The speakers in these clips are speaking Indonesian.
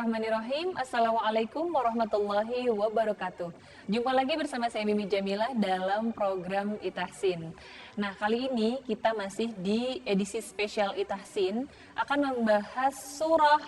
Bismillahirrahmanirrahim. Assalamualaikum warahmatullahi wabarakatuh. Jumpa lagi bersama saya Mimi Jamilah dalam program Itahsin. Nah, kali ini kita masih di edisi spesial Itahsin akan membahas surah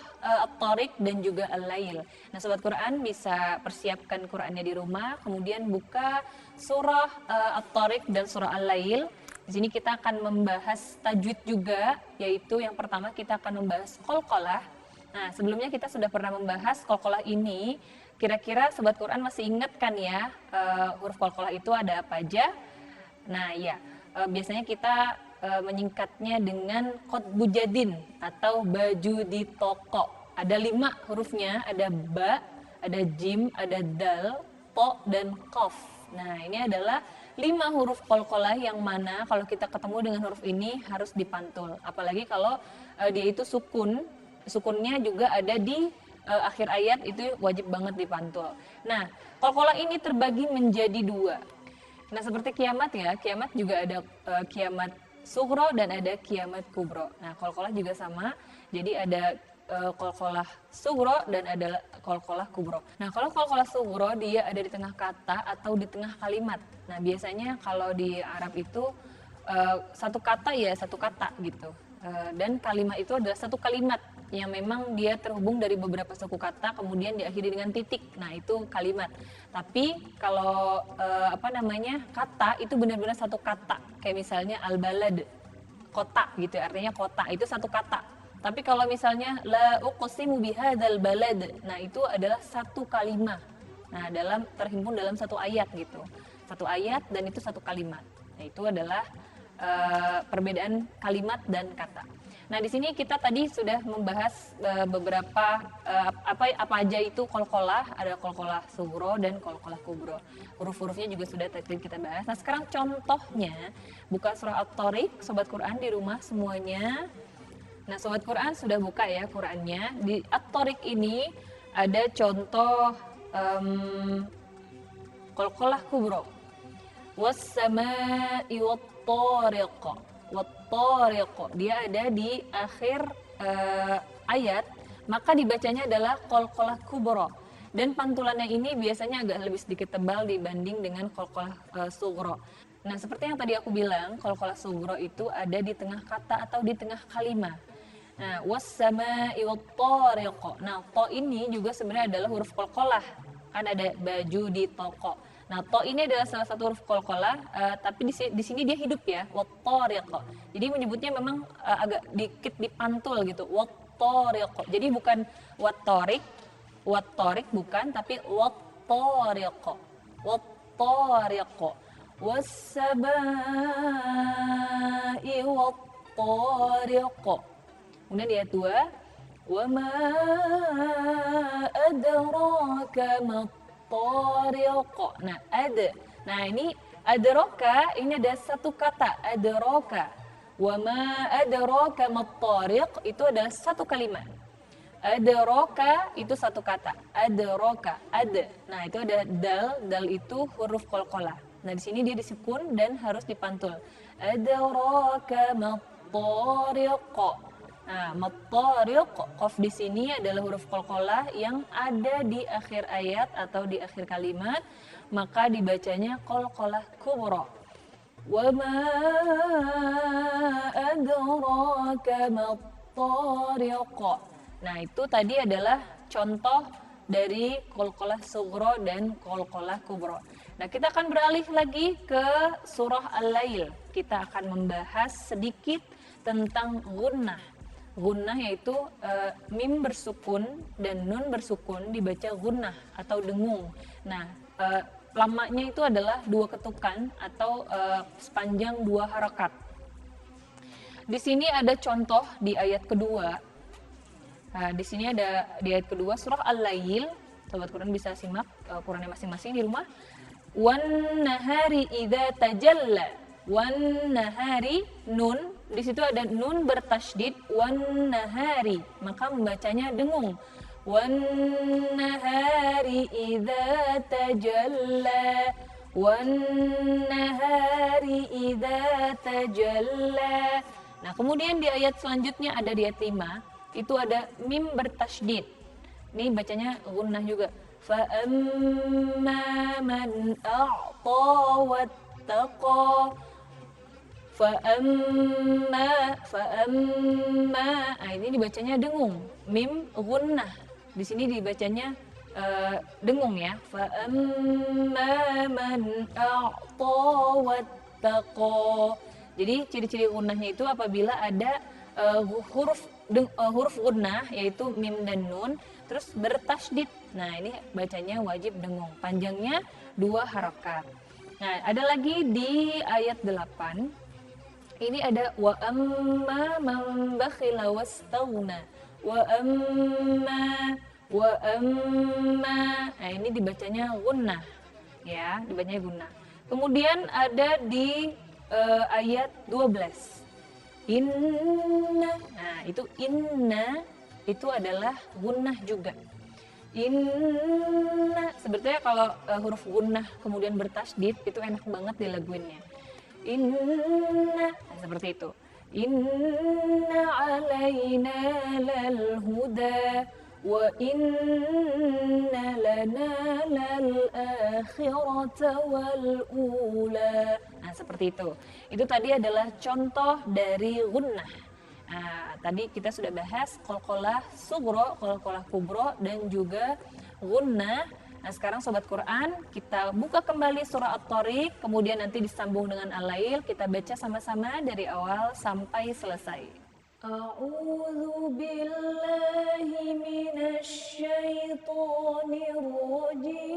At-Tariq dan juga Al-Lail. Nah, Sobat Quran bisa persiapkan Qurannya di rumah, kemudian buka surah At-Tariq dan surah Al-Lail. Di sini kita akan membahas tajwid juga, yaitu yang pertama kita akan membahas qalqalah. Nah, sebelumnya kita sudah pernah membahas qalqalah ini. Kira-kira Sobat Quran masih ingat kan ya huruf qalqalah itu ada apa aja? Nah, ya, biasanya kita menyingkatnya dengan qotbu jadin atau baju di toko. Ada 5 hurufnya, ada ba, ada jim, ada dal, to, dan qaf. Nah, ini adalah 5 huruf qalqalah yang mana kalau kita ketemu dengan huruf ini harus dipantul. Apalagi kalau dia itu sukun. Sukunnya juga ada di akhir ayat, itu wajib banget dipantul. Nah, qalqalah ini terbagi menjadi 2. Nah, seperti kiamat ya, kiamat juga ada kiamat sughra dan ada kiamat kubro. Nah, qalqalah juga sama, jadi ada qalqalah sughra dan ada qalqalah kubro. Nah, kalau qalqalah sughra dia ada di tengah kata atau di tengah kalimat. Nah, biasanya kalau di Arab itu satu kata ya satu kata gitu. Dan kalimat itu adalah satu kalimat yang memang dia terhubung dari beberapa suku kata kemudian diakhiri dengan titik. Nah, itu kalimat. Tapi kalau kata itu benar-benar satu kata. Kayak misalnya al-balad, kota gitu, artinya kota, itu satu kata. Tapi kalau misalnya la uqsimu bihadzal balad, nah itu adalah satu kalimat. Nah, terhimpun dalam satu ayat gitu. Satu ayat dan itu satu kalimat. Nah, itu adalah perbedaan kalimat dan kata. Nah, di sini kita tadi sudah membahas beberapa apa aja itu qalqalah, ada qalqalah sughra dan qalqalah kubro. Huruf-hurufnya juga sudah tadi kita bahas. Nah, sekarang contohnya buka surah At-Tariq, Sobat Quran di rumah semuanya. Nah, Sobat Quran sudah buka ya Qurannya. Di At-Tariq ini ada contoh qalqalah kubro. Was-samaa'i wat-tariq. Wat-tariq. Dia ada di akhir ayat, maka dibacanya adalah qalqalah kubra. Dan pantulannya ini biasanya agak lebih sedikit tebal dibanding dengan qalqalah sughra. Nah, seperti yang tadi aku bilang, qalqalah sughra itu ada di tengah kata atau di tengah kalimat. Nah, was-samaa'i wat-tariq. Nah, to ini juga sebenarnya adalah huruf qalqalah. Kan ada baju di toko. Nah, to ini adalah salah satu huruf qalqalah, tapi di sini dia hidup ya, wat-tariq. Jadi menyebutnya memang agak dikit dipantul gitu, wat-tariq. Jadi bukan wat-tariq bukan, tapi wat-tariq. Wat-tariq. Was-samaa'i wat-tariq. Kemudian di ayat 2, wa ma adraka mat-tariq. Nah, Nah, ini adraka ini ada satu kata, adraka. Wa ma adraka mat-tariq itu adalah satu kalimat. Adraka itu satu kata, adraka, Nah, itu ada dal itu huruf qalqalah. Nah, di sini dia disukun dan harus dipantul. Adraka mat-tariq. Nah, mat-tariq, qaf di sini adalah huruf qalqalah yang ada di akhir ayat atau di akhir kalimat, maka dibacanya qalqalah kubra. Wa ma adraka mat-tariq. Nah, itu tadi adalah contoh dari qalqalah sughra dan qalqalah kubra. Nah, kita akan beralih lagi ke surah Al-Lail. Kita akan membahas sedikit tentang gunnah. Gunnah yaitu mim bersukun dan nun bersukun dibaca gunnah atau dengung. Nah, lamanya itu adalah 2 ketukan atau sepanjang 2 harakat. Di sini ada contoh di ayat kedua. Nah, di sini ada di ayat kedua surah Al-Lail. Sobat Quran bisa simak Qurannya masing-masing di rumah. Wan nahari idza tajalla. Wan nahari nun, di situ ada nun bertasydid wan nahari, maka membacanya dengung. Wan nahari idza tajalla. Wan nahari idza tajalla. Nah, kemudian di ayat selanjutnya ada di ayat 5, itu ada mim bertasydid. Ini bacanya gunnah juga. Fa amma man a'ta wattaqa. Fa amma. Nah, ini dibacanya dengung. Mim gunnah. Di sini dibacanya dengung ya. Fa amma man a'ta wattaqa. Jadi ciri-ciri gunnahnya itu apabila ada huruf gunnah yaitu mim dan nun terus bertasydid. Nah, ini bacanya wajib dengung. Panjangnya 2 harokat. Nah, ada lagi di ayat 8. Ini ada wa amma man bakhila wastaghna. Wa amma. Nah, ini dibacanya gunnah. Ya, dibacanya gunnah. Kemudian ada di ayat 12. Inna. Nah, itu inna itu adalah gunnah juga. Inna. Sebetulnya kalau huruf gunnah kemudian bertasydid itu enak banget dilaguinnya. Inna. Nah, seperti itu. Inna alaina lal huda wa inna lana lal akhirata wal ula. Nah, seperti itu. Itu tadi adalah contoh dari gunnah. Nah, tadi kita sudah bahas qalqalah sugro, qalqalah kubro, dan juga gunnah. Nah, sekarang Sobat Quran, kita buka kembali surah At-Tariq, kemudian nanti disambung dengan Al-Lail, kita baca sama-sama dari awal sampai selesai. A'udzu billahi minasy syaithanir rajim.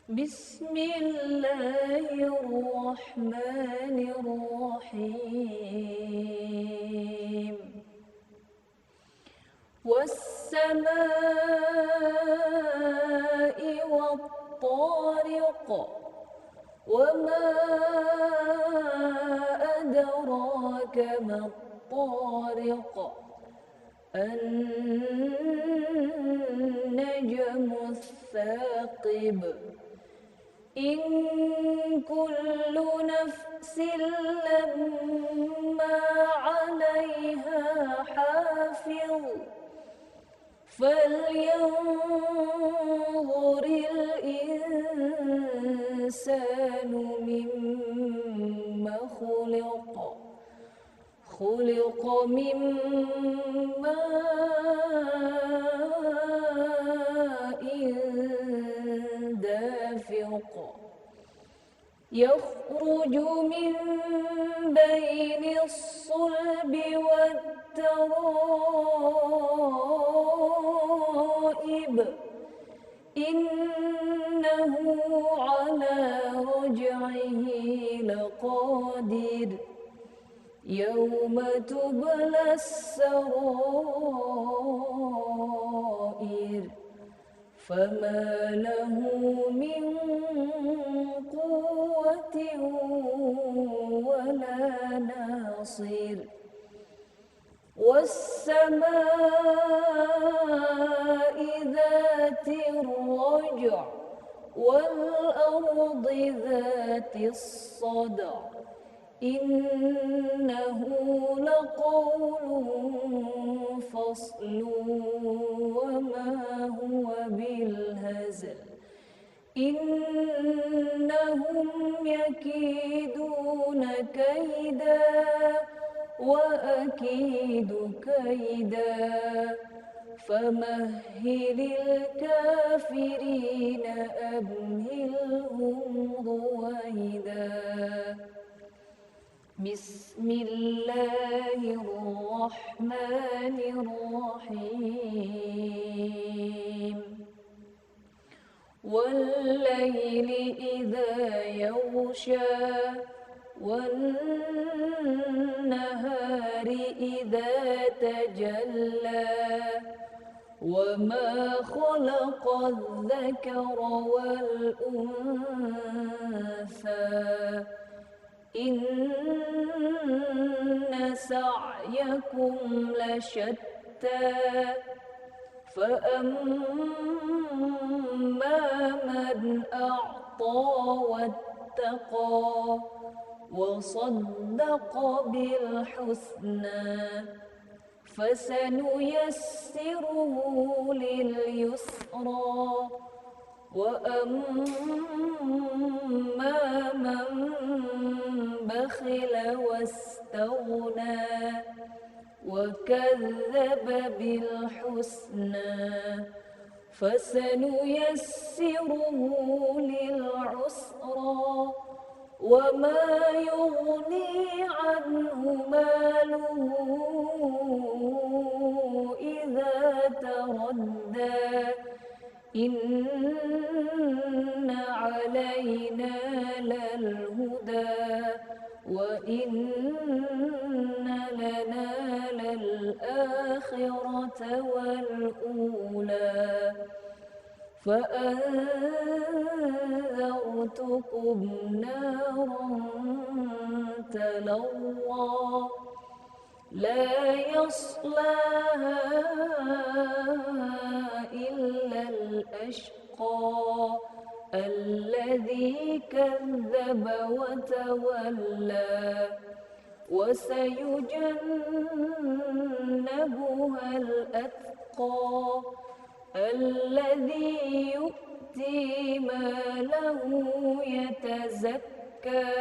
Bismillahirrahmanirrahim. Was-samaa'i wat-tariq. وما أدراك ما الطارق النجم الثاقب إن كل نفس لما عليها حافظ فلينظر الإنسان مما خلق من ماء دافق يخرج من بين الصلب والترائب إنه على رجعه لقادر يوم تبلى السرائر فما له من قوة ولا ناصر والسماء ذات الرجع والأرض ذات الصدع إنه لقول فصل وما هو بالهزل إنهم يكيدون كيدا وأكيد كيدا فمهل الكافرين أمهلهم رويدا بسم الله الرحمن الرحيم والليل إذا يغشى والنهار إذا تجلى وما خلق الذكر والأنثى إن سعيكم لشتى فأما من أعطى واتقى وصدق بالحسنى فسنيسره لليسرى وأما من بخل واستغنى وكذب بالحسنى فسنيسره للعسرى وما يغني عنه ماله إذا تردى إن علينا للهدى وإن لنا للآخرة والأولى فأنذرتكم نارا تلظى لا يصلاها إلا الأشقى الذي كذب وتولى وسيجنبها الأتقى الذي يؤتي ماله يتزكى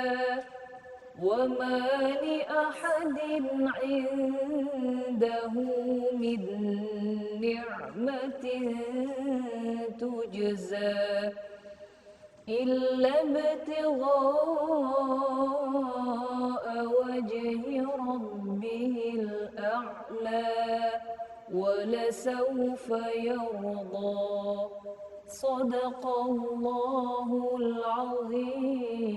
وما لأحد عنده من نعمة تجزى إلا ابتغاء وجه ربه الأعلى ولسوف يرضى صدق الله العظيم.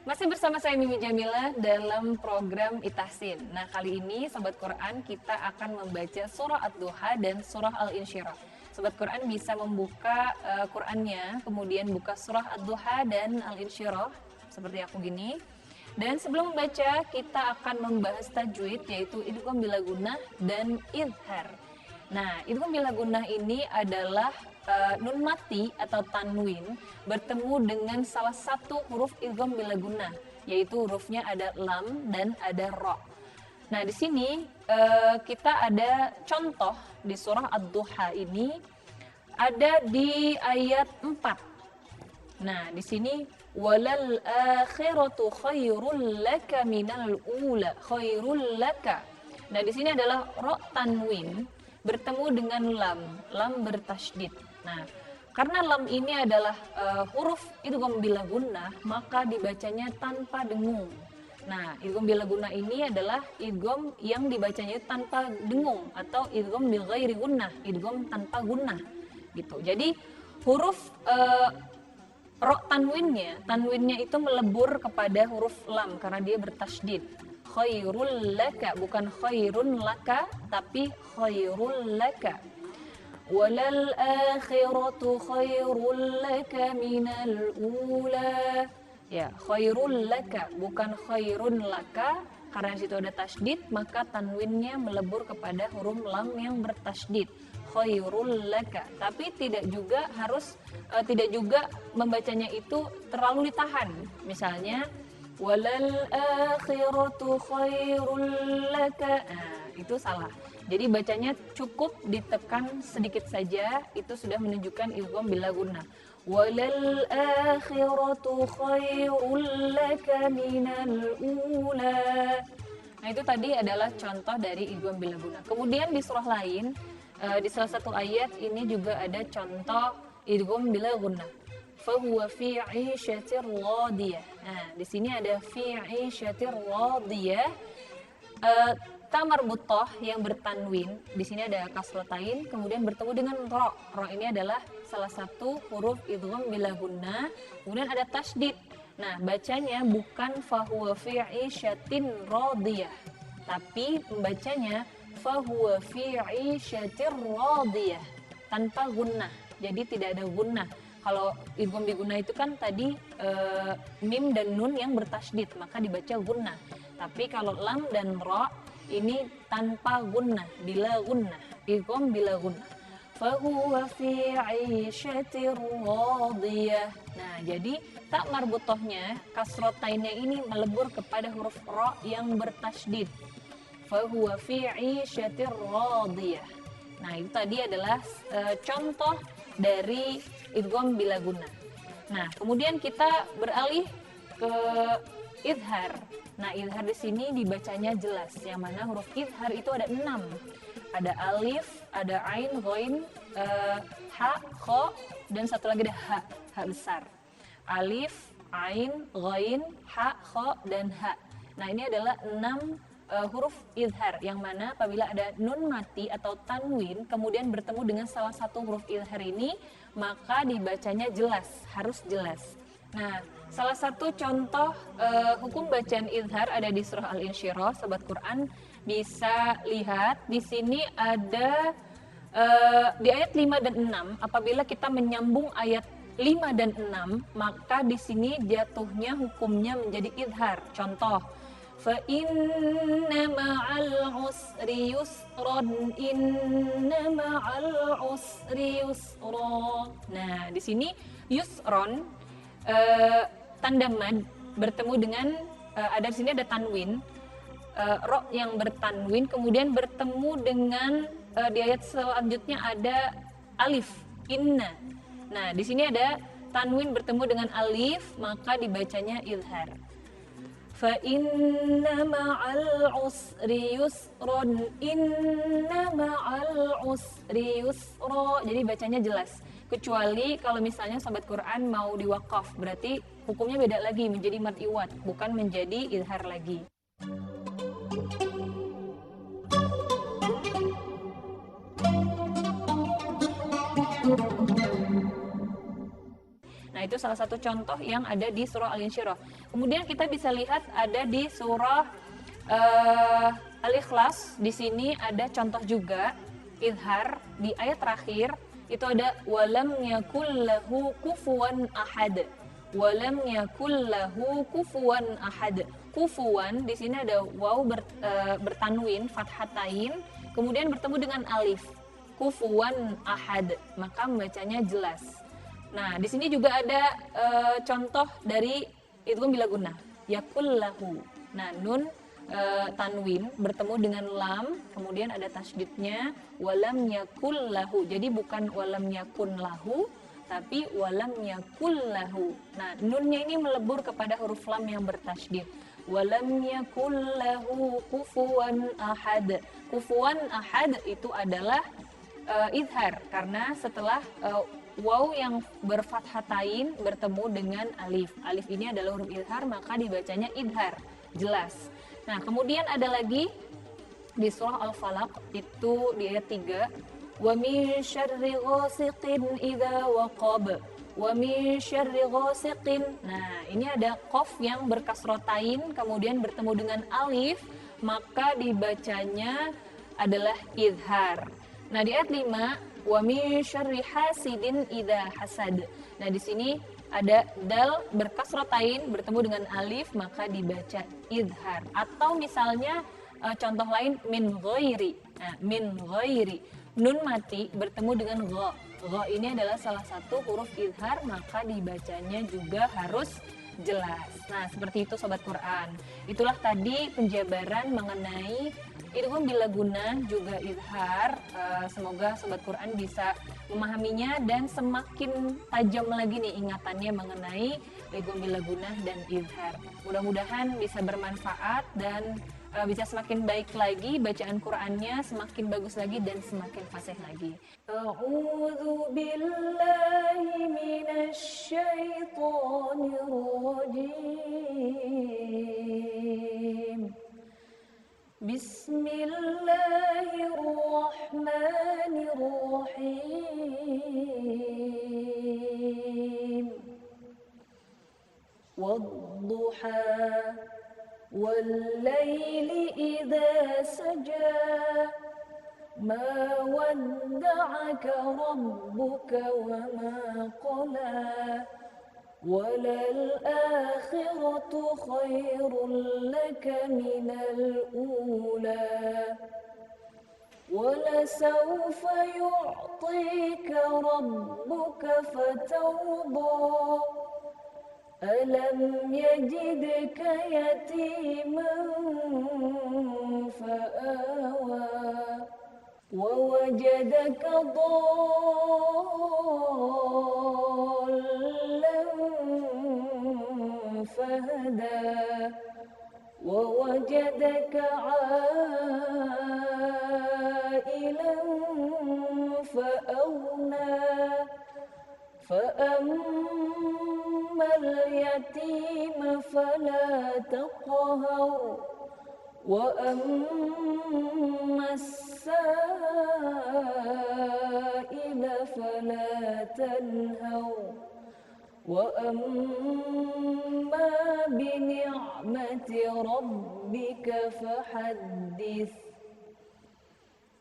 Masih bersama saya Mimi Jamila dalam program Itahsin. Nah, kali ini Sobat Quran kita akan membaca surah Ad-Duha dan surah Al-Insyirah. Sobat Quran bisa membuka Qurannya, kemudian buka surah Ad-Duha dan Al-Insyirah seperti aku gini. Dan sebelum membaca, kita akan membahas tajwid, yaitu idgham bila gunnah dan idhar. Nah, idgham bila gunnah ini adalah nun mati atau tanwin bertemu dengan salah satu huruf idgham bila gunnah, yaitu hurufnya ada lam dan ada ro. Nah, di sini kita ada contoh di surah Ad-Duha ini ada di ayat 4. Nah, di sini walal akhiratu khairul laka minal ula, khairul laka. Nah, di sini adalah ro tanwin bertemu dengan lam bertasydid. Nah, karena lam ini adalah huruf idgham bila gunnah, maka dibacanya tanpa dengung. Nah, idgham bila gunnah ini adalah idgham yang dibacanya tanpa dengung atau idgham bil ghairi gunnah, idgham tanpa gunnah gitu. Jadi huruf ro tanwinnya itu melebur kepada huruf lam karena dia bertasydid. Khairul laka, bukan khairun laka tapi khairul laka. Walal akhiratu khairul laka minal ula. Ya, khairul laka, bukan khairun laka. Karena di situ ada tasydid, maka tanwinnya melebur kepada huruf lam yang bertasydid. Khairul laka. Tapi tidak juga membacanya itu terlalu ditahan. Misalnya walal akhiratu khairul laka. Nah, itu salah. Jadi bacanya cukup ditekan sedikit saja, itu sudah menunjukkan idgham bila gunnah. Walal akhiratu khairul laka minal ula. Nah, itu tadi adalah contoh dari idgham bila gunnah. Kemudian di surah lain, di salah satu ayat ini juga ada contoh idgham bila gunnah. Fahuwa fi 'ishatir radiyah. Nah, di sini ada fi 'ishatir radiyah. Ta marbutah yang bertanwin, di sini ada kasrotain, kemudian bertemu dengan ro. Ro ini adalah salah satu huruf idgham bila gunnah, kemudian ada tasydid. Nah, bacanya bukan fahuwa fi 'ishatin radiyah, tapi membacanya fahuwa fi 'ishatir radiyah tanpa gunnah. Jadi tidak ada gunnah. Kalau idgham bi gunnah itu kan tadi mim dan nun yang bertasydid, maka dibaca gunnah. Tapi kalau lam dan ro ini tanpa gunnah, bila gunnah, idgham bila gunnah. fahuwa fi 'ishatir radiyah. Nah, jadi tak marbutohnya kasrotainnya ini melebur kepada huruf ro yang bertasydid. Fahuwa fi 'ishatir radiyah. Nah, itu tadi adalah contoh dari idgham bila guna. Nah, kemudian kita beralih ke idhar. Nah, idhar di sini dibacanya jelas. Yang mana huruf idhar itu ada 6. Ada alif, ada ain, ghain, ha, kha, dan satu lagi ada ha, ha besar. Alif, ain, ghain, ha, kha, dan ha. Nah, ini adalah 6 huruf idhar, yang mana apabila ada nun mati atau tanwin kemudian bertemu dengan salah satu huruf idhar ini, maka dibacanya jelas, harus jelas. Nah, salah satu contoh hukum bacaan idhar ada di surah Al-Insyirah. Sobat Quran bisa lihat di sini ada di ayat 5 dan 6, apabila kita menyambung ayat 5 dan 6, maka di sini jatuhnya hukumnya menjadi idhar. Contoh, fa inna ma'al usri yusran, inna ma'al usri yusra. Nah, di sini yusron tanda mad bertemu dengan ada di sini ada tanwin, ro yang bertanwin kemudian bertemu dengan di ayat selanjutnya ada alif inna. Nah, di sini ada tanwin bertemu dengan alif, maka dibacanya idhar. Fa inna ma'al usri yusran, inna ma'al usri yusra. Jadi bacanya jelas. Kecuali kalau misalnya sobat Quran mau diwakaf, berarti hukumnya beda lagi, menjadi mad iwad, bukan menjadi idhar lagi. Nah, itu salah satu contoh yang ada di surah Al-Insyirah. Kemudian kita bisa lihat ada di surah Al-Ikhlas. Di sini ada contoh juga idhar di ayat terakhir. Itu ada walam yakul lahu kufuwan ahad. Walam yakul lahu kufuwan ahad. Kufuwan di sini ada waw bertanwin fathatain, kemudian bertemu dengan alif. Kufuwan ahad, maka membacanya jelas. Nah, di sini juga ada contoh dari idgham bila gunnah, yakul lahu. Nah, nun tanwin bertemu dengan lam, kemudian ada tasydidnya, walam yakul lahu. Jadi bukan walam yakun lahu, tapi walam yakul lahu. Nah, nunnya ini melebur kepada huruf lam yang bertasydid. Walam yakul lahu kufuwan ahad. Kufuwan ahad itu adalah idhar, karena setelah waw yang berfathatain bertemu dengan alif. Alif ini adalah huruf idhar, maka dibacanya idhar, jelas. Nah, kemudian ada lagi di surah Al-Falaq, itu di ayat 3. Wa min syarri ghasiqin idza waqab. Wa min syarri ghasiqin. Nah, ini ada qaf yang berkasrotain kemudian bertemu dengan alif, maka dibacanya adalah idhar. Nah, di ayat 5, wa min syarri hasidin idza hasad. Nah, di sini ada dal berkasrotain bertemu dengan alif, maka dibaca idhar. Atau misalnya contoh lain min ghairi. Nah, min ghairi, nun mati bertemu dengan gha. Gha ini adalah salah satu huruf idhar, maka dibacanya juga harus jelas. Nah, seperti itu sobat Quran. Itulah tadi penjabaran mengenai idgham bila guna juga idhar. Semoga sobat Quran bisa memahaminya dan semakin tajam lagi nih ingatannya mengenai idgham bila guna dan idhar. Mudah-mudahan bisa bermanfaat dan bisa semakin baik lagi bacaan Qurannya, semakin bagus lagi dan semakin fasih lagi. A'udzu billahi minasy syaithanir rajim. Bismillahirrahmanirrahim. Wadduha wal-laili idza saja. Ma wadda'aka rabbuka wa ma qala. وَلَلْآخِرَةُ خَيْرٌ لَكَ مِنَ الْأُولَى. ولسوف يعطيك ربك فترضى ألم يجدك يتيما فآوى ووجدك ضالا فهدى ووجدك عائلا فأغنى فأما اليتيم فلا تقهر وأما السائل فلا تنهر وأما بنعمة ربك فحدث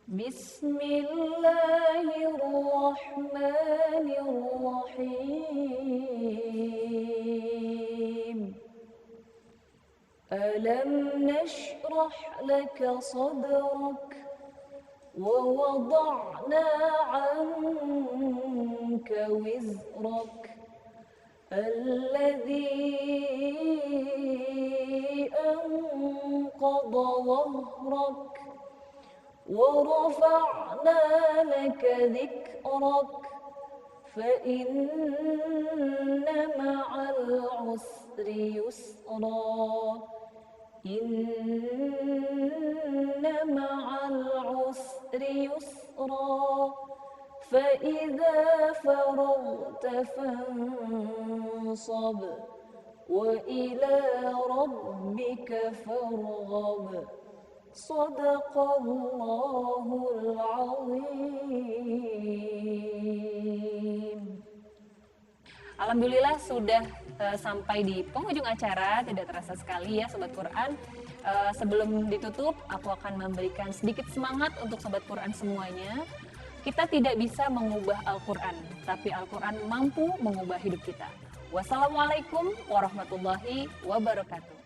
بسم الله الرحمن الرحيم ألم نشرح لك صدرك ووضعنا عنك وزرك الذي أنقض ظهرك ورفعنا لك ذكرك فإن مع العسر يسرا إن مع العسر يسرا فإذا فرغت فانصب وإلى ربك فارغب صدق الله العظيم. Alhamdulillah sudah sampai di penghujung acara, tidak terasa sekali ya Sobat Quran. Sebelum ditutup, aku akan memberikan sedikit semangat untuk Sobat Quran semuanya. Kita tidak bisa mengubah Al-Quran, tapi Al-Quran mampu mengubah hidup kita. Wassalamualaikum warahmatullahi wabarakatuh.